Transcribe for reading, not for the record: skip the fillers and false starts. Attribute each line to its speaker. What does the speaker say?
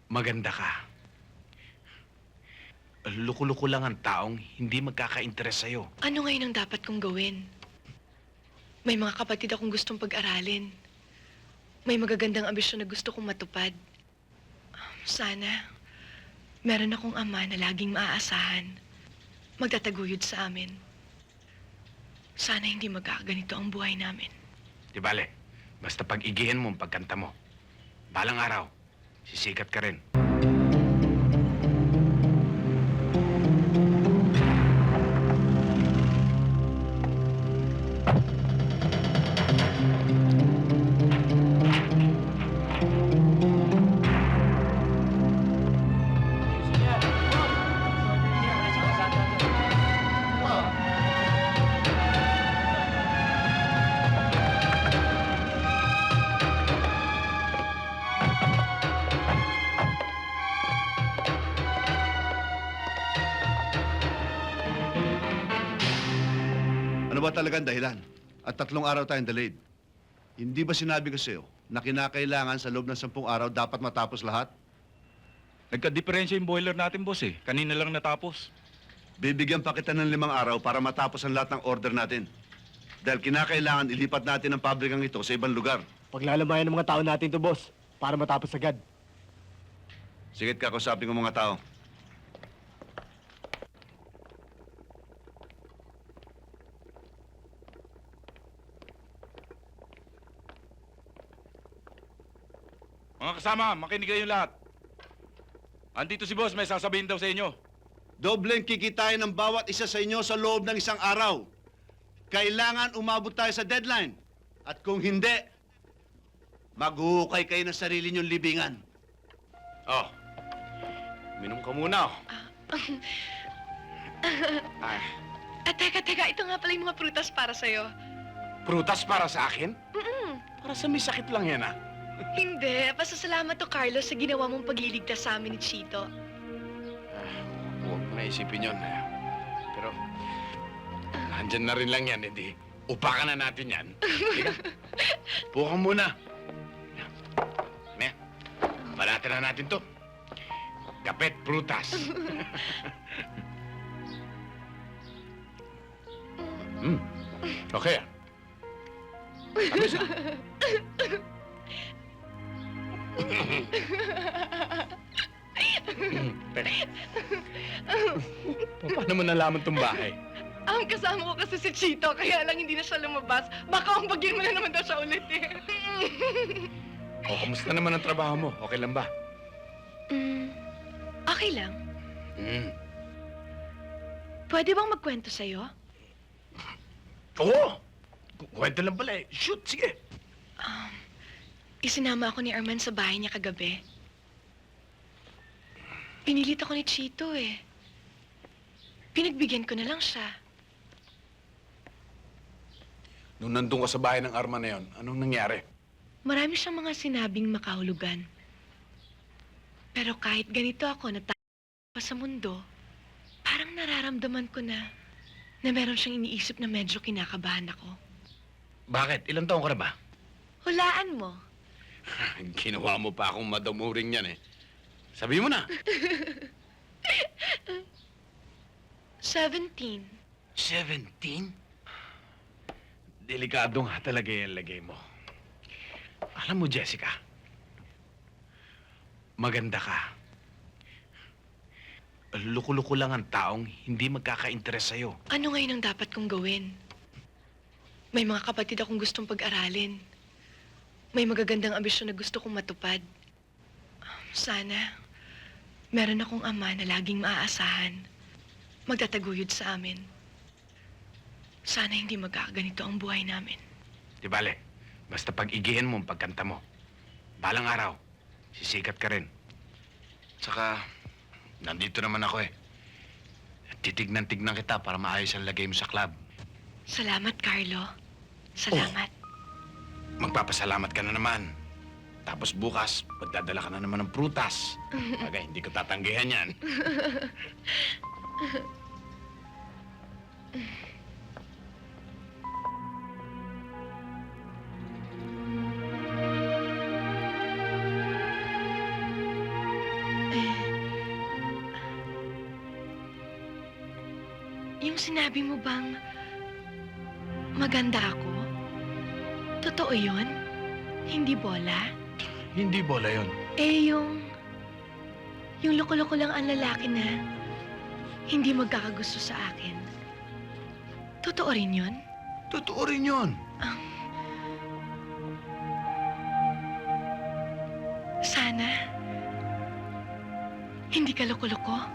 Speaker 1: Maganda ka. Luko-luko lang ang taong hindi magkaka-interes sa'yo.
Speaker 2: Ano ngayon ang dapat kong gawin? May mga kapatid akong gustong pag-aralin. May magagandang ambisyon na gusto kong matupad. Sana, meron akong ama na laging maaasahan. Magtataguyod sa amin. Sana hindi magkaganito ang buhay namin.
Speaker 1: Di bale, basta pag-igihin mo ang pagkanta mo. Balang araw, sisikat ka rin.
Speaker 3: Ano ba talagang dahilan? At 3 araw tayong delayed. Hindi ba sinabi ko sa'yo na kinakailangan sa loob ng 10 araw dapat matapos lahat?
Speaker 4: Nagka-diferensya yung boiler natin, boss eh. Kanina lang natapos.
Speaker 3: Bibigyan pa kita ng 5 araw para matapos ang lahat ng order natin. Dahil kinakailangan ilipat natin ang pabrikang ito sa ibang lugar.
Speaker 5: Paglalamayan ng mga tao natin to, boss, para matapos agad.
Speaker 3: Sigit ka, kausapin ko mga tao.
Speaker 4: Mga kasama, makinig kayo lahat. Andito si boss, may sasabihin daw sa inyo.
Speaker 3: Dobleng kikitain ng bawat isa sa inyo sa loob ng 1 araw. Kailangan umabot tayo sa deadline. At kung hindi, maghuhukay kayo ng sarili niyong libingan.
Speaker 1: Oh, minom ka muna, oh. Ay,
Speaker 2: Teka, ito nga pala yung mga prutas para sa'yo.
Speaker 1: prutas para sa akin? Para sa may sakit lang yan, ah.
Speaker 2: Hindi, pasasalamat to, Carlos, sa ginawa mong pagliligtas sa amin ni Chito.
Speaker 1: Huwag mo na isipin yun. Pero, nandyan na rin lang yan, hindi. Upakan na natin yan. Sige, upo ka muna. Ne, balatan na natin to. Kapet, prutas. Okay, ah. Tamis, ah. Teka. Paano mo nalaman tong bahay?
Speaker 2: Ang kasama ko kasi si Chito, kaya lang hindi na siya lumabas. Baka ang bagyan mo na naman daw siya ulit eh.
Speaker 1: O, kamusta naman ang trabaho mo? Okay lang ba?
Speaker 2: Okay lang.
Speaker 1: Mm.
Speaker 2: Pwede bang magkwento sa'yo?
Speaker 1: Oo! Kwento lang pala eh. Shoot, sige.
Speaker 2: Isinama ako ni Arman sa bahay niya kagabi. Pinilit ako ni Chito eh. Pinagbigyan ko na lang siya.
Speaker 1: Nung nandun ka sa bahay ng Arma na yon, anong nangyari?
Speaker 2: Marami siyang mga sinabing makahulugan. Pero kahit ganito ako pa sa mundo, parang nararamdaman ko na meron siyang iniisip na medyo kinakabahan ako.
Speaker 1: Bakit? Ilang taon ka na ba?
Speaker 2: Hulaan mo.
Speaker 1: Ginawa mo pa akong madamuring yan eh. Sabi mo na.
Speaker 2: 17.
Speaker 1: 17? Delikado nga talaga yung lagay mo. Alam mo, Jessica, maganda ka. Luko-luko lang ang taong hindi magkaka-interes sa'yo.
Speaker 2: Ano ngayon ang dapat kong gawin? May mga kapatid akong gustong pag-aralin. May magagandang ambisyon na gusto kong matupad. Sana, meron akong ama na laging maaasahan. Magtataguyod sa amin. Sana hindi magkaganito ang buhay namin.
Speaker 1: Di bale, basta pag-igihin mo ang pagkanta mo. Balang araw, sisikat ka rin. Tsaka, nandito naman ako eh. Titignan-tignan kita para maayos ang lagay mo sa club.
Speaker 2: Salamat, Carlo. Salamat.
Speaker 1: Magpapasalamat ka na naman. Tapos bukas, magdadala ka na naman ng prutas. Bagay, hindi ko tatanggihan yan.
Speaker 2: Yung sinabi mo bang maganda ako? Totoo yun? Hindi bola?
Speaker 1: Hindi bola yon.
Speaker 2: Eh, yung loko-loko lang ang lalaki na hindi magkakagusto sa akin. Totoo rin yun?
Speaker 3: Totoo rin yun.
Speaker 2: Sana hindi ka loko-loko.